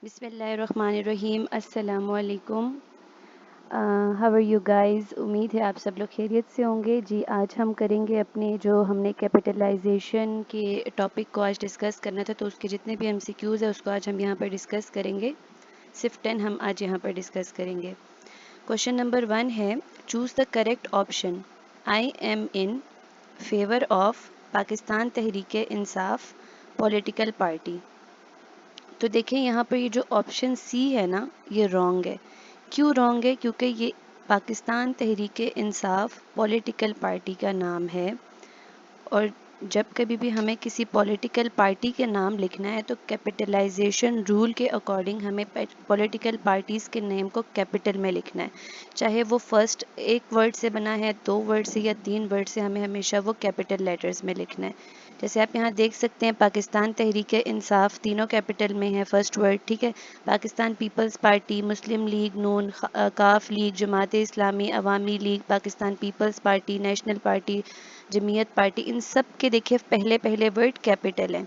बिस्मिल्लाहिर्रहमानिर्रहीम अस्सलामुअलैकुम। How are you guys. उम्मीद है आप सब लोग खैरियत से होंगे। जी आज हम करेंगे अपने जो हमने कैपिटलाइजेशन के टॉपिक को आज डिस्कस करना था, तो उसके जितने भी एमसीक्यूज़ है उसको आज हम यहाँ पर डिस्कस करेंगे। सिर्फ 10 हम आज यहाँ पर डिस्कस करेंगे। क्वेश्चन नंबर 1 है, choose the correct option. I am in favour of Pakistan Tehreek Insaf political party. तो देखें यहाँ पर ये जो ऑप्शन सी है ना, ये रॉन्ग है। क्यों रॉन्ग है? क्योंकि ये पाकिस्तान तहरीक इंसाफ पॉलिटिकल पार्टी का नाम है, और जब कभी भी हमें किसी पॉलिटिकल पार्टी के नाम लिखना है तो कैपिटलाइजेशन रूल के अकॉर्डिंग हमें पॉलिटिकल पार्टीज़ के नेम को कैपिटल में लिखना है। चाहे वो फर्स्ट एक वर्ड से बना है, 2 वर्ड से या 3 वर्ड से, हमें हमेशा वो कैपिटल लेटर्स में लिखना है। जैसे आप यहाँ देख सकते हैं, पाकिस्तान तहरीक इंसाफ तीनों कैपिटल में है, फर्स्ट वर्ड, ठीक है। Pakistan Peoples Party, Muslim League Noon, Qaaf League, Jamaat Islami, Awami League, Pakistan Peoples Party, National Party, Jamiat Party, इन सब के देखिए पहले पहले वर्ड कैपिटल हैं।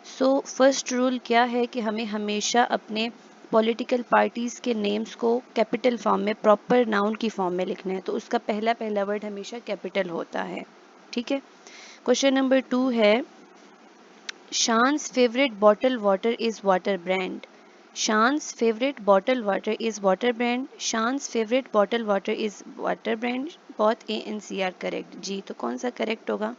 सो फर्स्ट रूल क्या है कि हमें हमेशा अपने पॉलिटिकल पार्टीज़ के नेम्स को कैपिटल फॉर्म में, प्रॉपर नाउन की फॉर्म में लिखना है, तो उसका पहला पहला वर्ड हमेशा कैपिटल होता है, ठीक है। क्वेश्चन नंबर 2 है, Shan's favourite bottle water is water brand. Shan's favourite bottle water is water brand. Shan's favourite bottle water is water brand. Both A and C are correct. जी तो कौन सा करेक्ट होगा?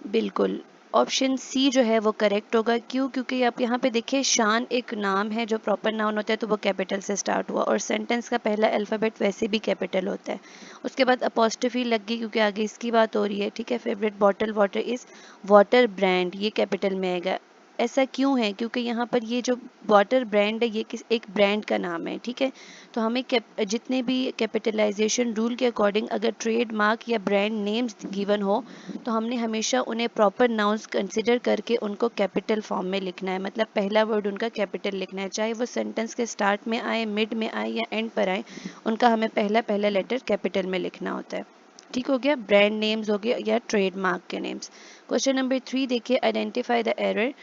बिल्कुल ऑप्शन सी जो है वो करेक्ट होगा। क्यों? क्योंकि आप यहाँ पे देखिए, शान एक नाम है, जो प्रॉपर नाउन होता है तो वो कैपिटल से स्टार्ट हुआ, और सेंटेंस का पहला अल्फ़ाबेट वैसे भी कैपिटल होता है। उसके बाद अपोस्ट्रोफी लग गई क्योंकि आगे इसकी बात हो रही है, ठीक है। Favourite bottle water is water brand, ये कैपिटल में आएगा। ऐसा क्यों है? क्योंकि यहाँ पर ये जो वाटर ब्रांड है, ये किस एक ब्रांड का नाम है, ठीक है। तो हमें जितने भी कैपिटलाइजेशन रूल के अकॉर्डिंग अगर ट्रेडमार्क या ब्रांड नेम्स गिवन हो, तो हमने हमेशा उन्हें प्रॉपर नाउंस कंसिडर करके उनको कैपिटल फॉर्म में लिखना है। मतलब पहला वर्ड उनका कैपिटल लिखना है, चाहे वो सेंटेंस के स्टार्ट में आए, मिड में आए या एंड पर आए, उनका हमें पहला पहला लेटर कैपिटल में लिखना होता है। ठीक हो गया, ब्रांड नेम्स हो गया या ट्रेडमार्क के नेम्स। क्वेश्चन नंबर 3 देखिए, identify the error.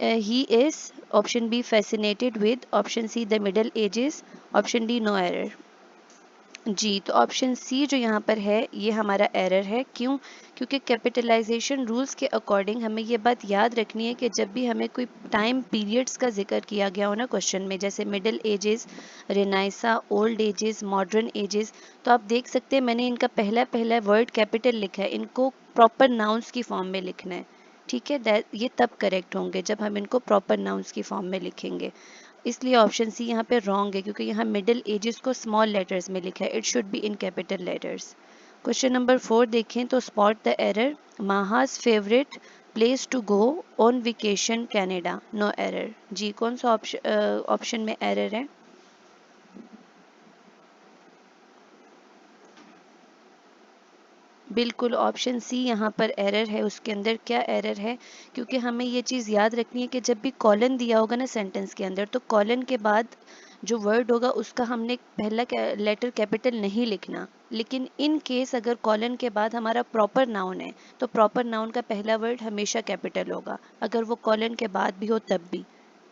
He is, option B fascinated with, option C the middle ages, option D no error. जी तो ऑप्शन सी जो यहाँ पर है ये हमारा एरर है। क्यों? क्योंकि कैपिटलाइजेशन रूल्स के अकॉर्डिंग हमें ये बात याद रखनी है कि जब भी हमें कोई टाइम पीरियड्स का जिक्र किया गया हो ना क्वेश्चन में, जैसे middle ages, renaissance, old ages, modern ages, तो आप देख सकते हैं मैंने इनका पहला पहला वर्ड कैपिटल लिखा है, इनको प्रॉपर नाउंस की फॉर्म में लिखना है, ठीक है। ये तब करेक्ट होंगे जब हम इनको प्रॉपर नाउंस की फॉर्म में लिखेंगे। इसलिए ऑप्शन सी यहाँ पे रॉन्ग है, क्योंकि यहाँ मिडिल एजेस को स्मॉल लेटर्स में लिखा है, it should be in capital letters. Question number 4 देखें तो, spot the error. Maha's favourite place to go on vacation Canada, no error. जी कौन सा ऑप्शन में एरर है? बिल्कुल ऑप्शन सी यहाँ पर एरर है। उसके अंदर क्या एरर है? क्योंकि हमें ये चीज़ याद रखनी है कि जब भी कॉलन दिया होगा ना सेंटेंस के अंदर, तो कॉलन के बाद जो वर्ड होगा उसका हमने पहला लेटर कैपिटल नहीं लिखना। लेकिन इन केस अगर कॉलन के बाद हमारा प्रॉपर नाउन है, तो प्रॉपर नाउन का पहला वर्ड हमेशा कैपिटल होगा, अगर वो कॉलन के बाद भी हो तब भी,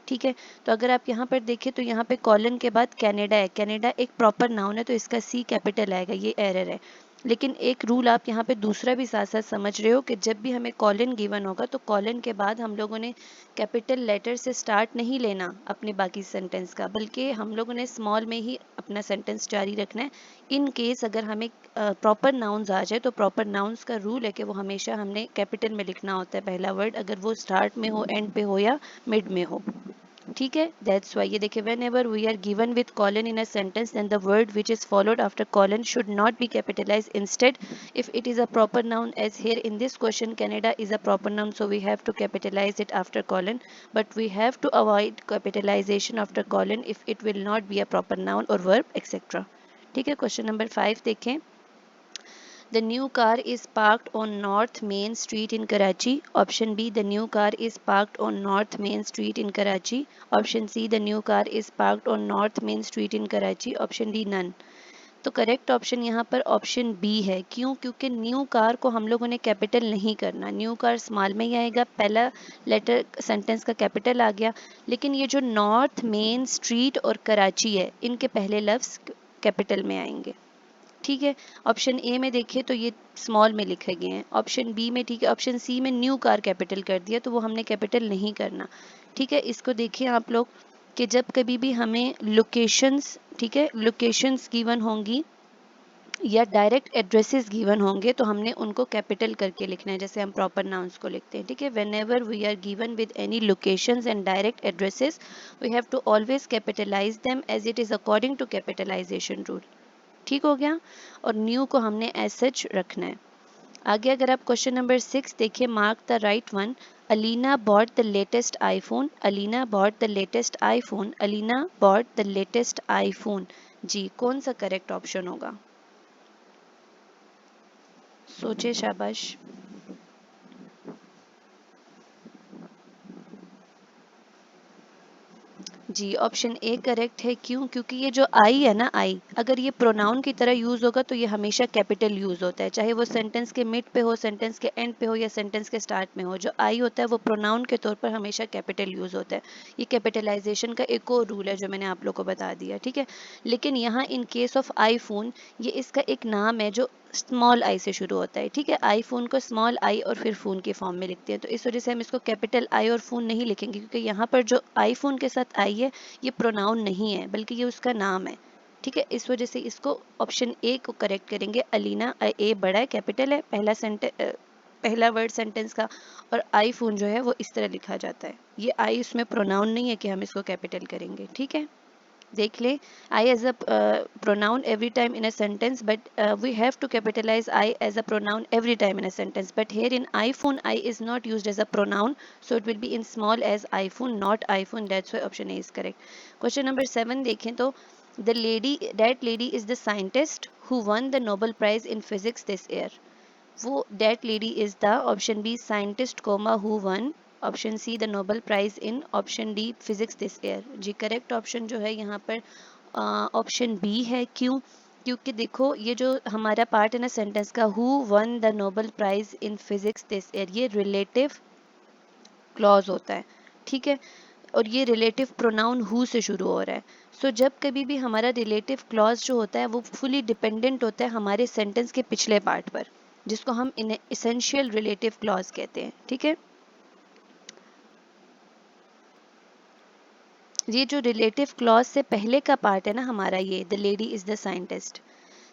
ठीक है। तो अगर आप यहाँ पर देखें तो यहाँ पे कॉलन के बाद कनाडा है, कनाडा एक प्रॉपर नाउन है, तो इसका सी कैपिटल आएगा, ये एरर है। लेकिन एक रूल आप यहाँ पे दूसरा भी साथ साथ समझ रहे हो कि जब भी हमें कॉलन गिवन होगा तो कॉलन के बाद हम लोगों ने कैपिटल लेटर से स्टार्ट नहीं लेना अपने बाकी सेंटेंस का, बल्कि हम लोगों ने स्मॉल में ही अपना सेंटेंस जारी रखना है। इन केस अगर हमें प्रॉपर नाउन्स आ जाए, तो प्रॉपर नाउन्स का रूल है कि वो हमेशा हमने कैपिटल में लिखना होता है पहला वर्ड, अगर वो स्टार्ट में हो, एंड पे हो या मिड में हो, ठीक है। दैट्स वाई ये देखिए, whenever we are given with colon in a sentence, then the word which is followed after colon should not be capitalise. Instead, if it is a proper noun, as here in this question Canada is a proper noun, so we have to capitalize it after colon, but we have to avoid capitalization after colon if it will not be a proper noun or verb etc. ठीक है। Question number 5 देखें। The new car is parked on North Main Street in Karachi. Option B, the new car is parked on North Main Street in Karachi. Option C, the new car is parked on North Main Street in Karachi. Option D, none. तो correct option यहाँ पर option B है। क्यों? क्योंकि new car को हम लोगों ने कैपिटल नहीं करना, न्यू कार स्मॉल में ही आएगा, पहला लेटर सेंटेंस का कैपिटल आ गया। लेकिन ये जो नॉर्थ, मेन, स्ट्रीट और कराची है, इनके पहले लफ्ज़ कैपिटल में आएंगे। ठीक है, ऑप्शन ए में देखिए तो ये स्मॉल में लिखे गए हैं, ऑप्शन बी में ठीक है, ऑप्शन सी में न्यू कार कैपिटल कर दिया, तो वो हमने कैपिटल नहीं करना। ठीक है, इसको देखिए आप लोग कि जब कभी भी हमें लोकेशंस, ठीक है, लोकेशंस गिवन होंगी या डायरेक्ट एड्रेसेस गिवन होंगे तो हमने उनको कैपिटल करके लिखना है, जैसे हम प्रॉपर नाउन्स को लिखते हैं। ठीक है, whenever we are given with any locations and direct addresses we have to always capitalise them as it is according to capitalisation rule. ठीक हो गया, और न्यू को हमने एज सच रखना है। आगे अगर आप क्वेश्चन नंबर 6 देखिए, mark the right one. Alina bought the latest iPhone, Alina bought the latest iPhone, Alina bought the latest iPhone. जी, कौन सा करेक्ट ऑप्शन होगा? सोचे, शाबाश। जी, ऑप्शन ए करेक्ट है। क्यों? क्योंकि ये जो आई है ना, आई अगर ये प्रोनाउन की तरह यूज होगा तो ये हमेशा कैपिटल यूज होता है, चाहे वो सेंटेंस के मिड पे हो, सेंटेंस के एंड पे हो या सेंटेंस के स्टार्ट में हो। जो आई होता है वो प्रोनाउन के तौर पर हमेशा कैपिटल यूज होता है। ये कैपिटलाइजेशन का एक और रूल है जो मैंने आप लोग को बता दिया। ठीक है, लेकिन यहाँ इन केस ऑफ आईफोन, ये इसका एक नाम है जो स्मॉल आई से शुरू होता है। ठीक है, आईफोन को स्मॉल आई और फिर फोन के फॉर्म में लिखते हैं, तो इस वजह से हम इसको कैपिटल आई और फोन नहीं लिखेंगे, क्योंकि यहाँ पर जो आईफोन के साथ आई है ये प्रोनाउन नहीं है बल्कि ये उसका नाम है। ठीक है, इस वजह से इसको ऑप्शन ए को करेक्ट करेंगे। अलीना, ए बड़ा है, कैपिटल है, पहला सेंटेंस, पहला वर्ड सेंटेंस का, और आईफोन जो है वो इस तरह लिखा जाता है। ये आई उसमें प्रोनाउन नहीं है कि हम इसको कैपिटल करेंगे। ठीक है, देख ले, I as a pronoun every time in a sentence, but we have to capitalize I as a pronoun every time in a sentence. But here in iPhone, I is not used as a pronoun, so it will be in small as iPhone, not iPhone. That's why option A is correct. Question number 7 देखें तो, that lady is the scientist who won the Nobel Prize in physics this year. वो that lady is the option B scientist comma who won, option C the Nobel prize in, option D physics this year. जी, correct option जो है यहाँ पर option B है। क्यों? क्योंकि देखो ये जो हमारा पार्ट है ना सेंटेंस का, who won the Nobel prize in physics this year, ये रिलेटिव क्लॉज होता है। ठीक है, और ये रिलेटिव प्रोनाउन हु से शुरू हो रहा है। सो जब कभी भी हमारा रिलेटिव क्लॉज जो होता है वो फुली डिपेंडेंट होता है हमारे सेंटेंस के पिछले पार्ट पर, जिसको हम इसेंशियल रिलेटिव क्लॉज कहते हैं। ठीक है, ये जो रिलेटिव क्लॉज से पहले का पार्ट है ना हमारा, ये the lady is the scientist,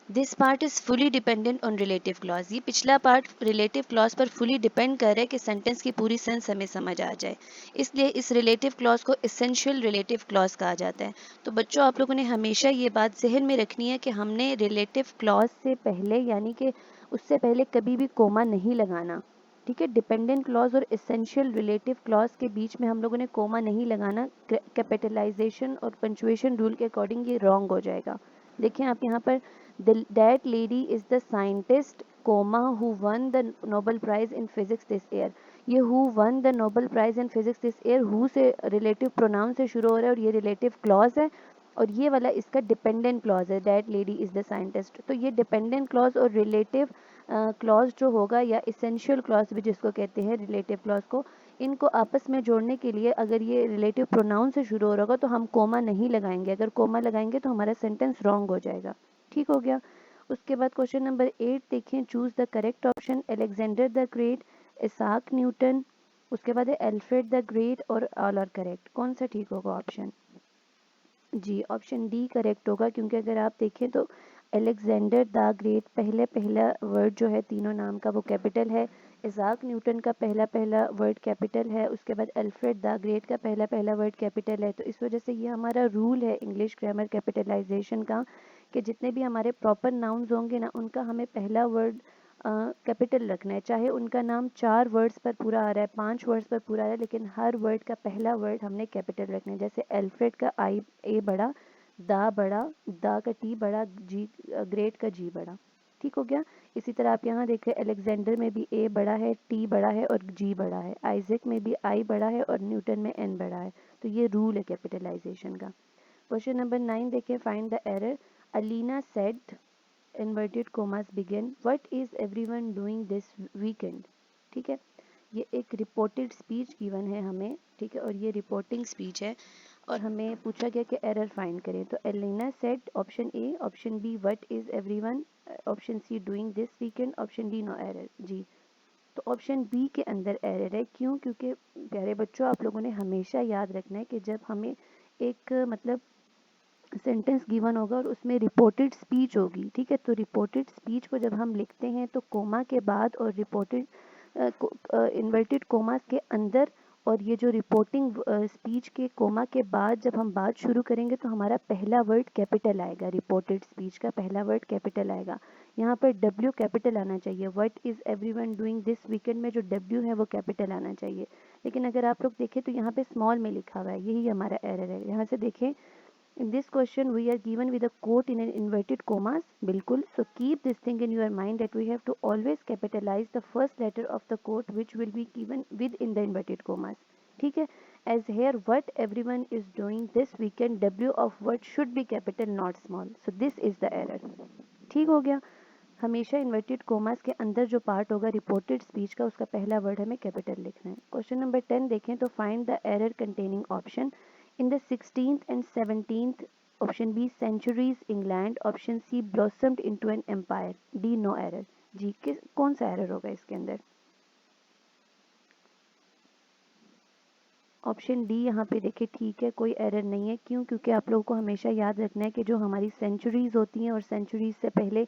this part is fully dependent on relative clause. ये पिछला पार्ट रिलेटिव क्लॉज पर फुली डिपेंड कर रहा है कि सेंटेंस की पूरी सेंस हमें समझ आ जाए, इसलिए इस रिलेटिव क्लॉज को एसेंशियल रिलेटिव क्लॉज कहा जाता है। तो बच्चों, आप लोगों ने हमेशा ये बात जहन में रखनी है कि हमने रिलेटिव क्लॉज से पहले, यानी कि उससे पहले कभी भी कोमा नहीं लगाना। ठीक है, डिपेंडेंट क्लॉज और एसेंशियल रिलेटिव क्लॉज के बीच में हम लोगों ने कोमा नहीं लगाना। कैपिटलाइजेशन और पंचुएशन रूल के अकॉर्डिंग ये रॉन्ग हो जाएगा। देखिए आप यहाँ पर, that lady is the scientist comma who won the Nobel prize in physics this year. ये who won the Nobel prize in physics this year, who से रिलेटिव प्रोनाउन से शुरू हो रहा है और ये रिलेटिव क्लॉज है, और ये वाला इसका डिपेंडेंट क्लॉज है, that lady is the scientist. तो ये डिपेंडेंट क्लॉज और रिलेटिव क्लॉज जो होगा, या इसेंशियल क्लॉज भी जिसको कहते हैं रिलेटिव क्लॉज को, इनको आपस में जोड़ने के लिए अगर ये रिलेटिव प्रोनाउन से शुरू हो रहा होगा तो हम कोमा नहीं लगाएंगे। अगर कोमा लगाएंगे तो हमारा सेंटेंस रॉन्ग हो जाएगा। ठीक हो गया। उसके बाद क्वेश्चन नंबर 8 देखें, choose the correct option. Alexander the great, Isaac Newton, उसके बाद है एल्फ्रेड द ग्रेट, और ऑल आर करेक्ट। कौन सा ठीक होगा ऑप्शन? जी, ऑप्शन डी करेक्ट होगा, क्योंकि अगर आप देखें तो एलेक्जेंडर द ग्रेट पहला वर्ड जो है तीनों नाम का वो कैपिटल है, इसाक न्यूटन का पहला वर्ड कैपिटल है, उसके बाद अल्फ्रेड द ग्रेट का पहला वर्ड कैपिटल है। तो इस वजह से ये हमारा रूल है इंग्लिश ग्रामर कैपिटलाइजेशन का, कि जितने भी हमारे प्रॉपर नाउन्स होंगे ना उनका हमें पहला वर्ड कैपिटल रखना है, चाहे उनका नाम 4 वर्ड्स पर पूरा आ रहा है, 5 वर्ड्स पर पूरा आ रहा है, लेकिन हर वर्ड का पहला वर्ड हमने कैपिटल रखना है। जैसे एल्फ्रेड का आई ए बड़ा, दा बड़ा, दा का टी बड़ा, जी ग्रेट का जी बड़ा। ठीक हो गया। इसी तरह आप यहाँ देखें, अलेक्जेंडर में भी ए बड़ा है, टी बड़ा है और जी बड़ा है। आइजक में भी आई बड़ा है और न्यूटन में एन बड़ा है। तो ये रूल है कैपिटलाइजेशन का। क्वेश्चन नंबर 9 देखिए, find the error. Alina said, inverted commas begin, what is everyone doing this weekend. ठीक है, ये एक रिपोर्टेड स्पीच गिवन है हमें, ठीक है, और ये रिपोर्टिंग स्पीच है और हमें पूछा गया कि एरर फाइंड करें। तो Alina said option A, option B what is everyone, option C doing this weekend, option D no error. जी, तो ऑप्शन बी के अंदर एरर है। क्यों? क्योंकि प्यारे बच्चों, आप लोगों ने हमेशा याद रखना है कि जब हमें एक मतलब सेंटेंस गिवन होगा और उसमें रिपोर्टेड स्पीच होगी, ठीक है, तो रिपोर्टेड स्पीच को जब हम लिखते हैं तो कोमा के बाद और रिपोर्टेड इन्वर्टेड कोमास के अंदर और ये जो रिपोर्टिंग स्पीच के कोमा के बाद जब हम बात शुरू करेंगे तो हमारा पहला वर्ड कैपिटल आएगा। रिपोर्टेड स्पीच का पहला वर्ड कैपिटल आएगा। यहाँ पर डब्ल्यू कैपिटल आना चाहिए। What is everyone doing this weekend में जो डब्ल्यू है वो कैपिटल आना चाहिए। लेकिन अगर आप लोग देखें तो यहाँ पे स्मॉल में लिखा हुआ है, यही हमारा एरर है। यहाँ से देखें, in this question we are given with a quote in an inverted commas, बिल्कुल, so keep this thing in your mind that we have to always capitalize the first letter of the quote which will be given within the inverted commas, ठीक है। as here what everyone is doing this weekend, w of what should be capital not small, so this is the error। ठीक हो गया। हमेशा inverted commas के अंदर जो part होगा रिपोर्टेड स्पीच का, उसका पहला वर्ड हमें कैपिटल लिखना है। क्वेश्चन नंबर 10 देखें तो find the error containing option in the 16th and 17th। Option B centuries England, option C blossomed into an empire, D no error. जी, किस कौन सा एरर होगा इसके अंदर? ऑप्शन डी यहाँ पे देखिए, ठीक है, कोई एरर नहीं है। क्यों? क्योंकि आप लोगों को हमेशा याद रखना है कि जो हमारी सेंचुरीज होती हैं और सेंचुरीज से पहले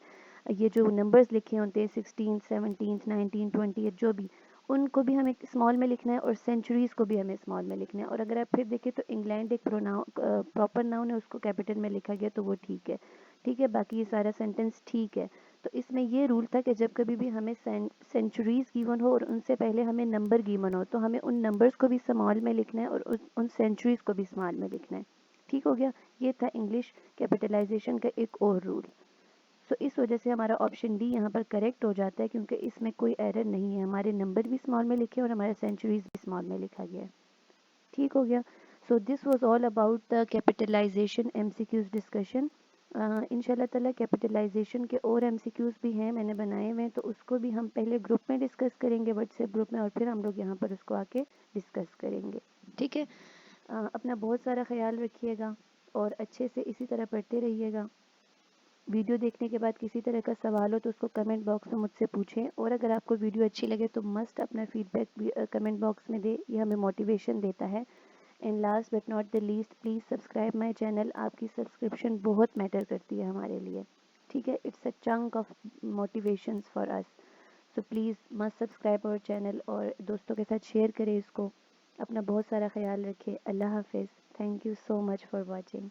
ये जो नंबर्स लिखे होते हैं 16, 17, 19, 20 जो भी, उनको भी हमें स्मॉल में लिखना है और सेंचुरीज को भी हमें स्मॉल में लिखना है। और अगर आप फिर देखें तो इंग्लैंड एक प्रोनाउन प्रॉपर नाउन है, उसको कैपिटल में लिखा गया तो वो ठीक है। ठीक है, बाकी ये सारा सेंटेंस ठीक है। तो इसमें ये रूल था कि जब कभी भी हमें सेंचुरीज गिवन हो और उनसे पहले हमें नंबर गिवन हो तो हमें उन नंबर्स को भी स्मॉल में लिखना है और उन सेंचुरीज को भी स्मॉल में लिखना है। ठीक हो गया, ये था इंग्लिश कैपिटलाइजेशन का एक और रूल। सो इस वजह से हमारा ऑप्शन डी यहाँ पर करेक्ट हो जाता है, क्योंकि इसमें कोई एरर नहीं है। हमारे नंबर भी स्मॉल में लिखे और हमारा सेंचुरीज भी स्मॉल में लिखा गया है। ठीक हो गया। So this was all about the capitalisation MCQs discussion. इंशाल्लाह ताला कैपिटलाइजेशन के और एमसीक्यूज भी हैं, मैंने बनाए हुए हैं, तो उसको भी हम पहले ग्रुप में डिस्कस करेंगे, व्हाट्सएप ग्रुप में, और फिर हम लोग यहाँ पर उसको आके डिस्कस करेंगे। ठीक है, अपना बहुत सारा ख्याल रखिएगा और अच्छे से इसी तरह पढ़ते रहिएगा। वीडियो देखने के बाद किसी तरह का सवाल हो तो उसको कमेंट बॉक्स में मुझसे पूछें, और अगर आपको वीडियो अच्छी लगे तो मस्ट अपना फीडबैक भी कमेंट बॉक्स में दे, ये हमें मोटिवेशन देता है। And last but not the least, please subscribe my channel. आपकी सब्सक्रिप्शन बहुत मैटर करती है हमारे लिए, ठीक है, it's a chunk of motivations for us. So please must subscribe our channel और दोस्तों के साथ शेयर करें इसको। अपना बहुत सारा ख्याल रखें। अल्लाह हाफिज़। Thank you so much for watching.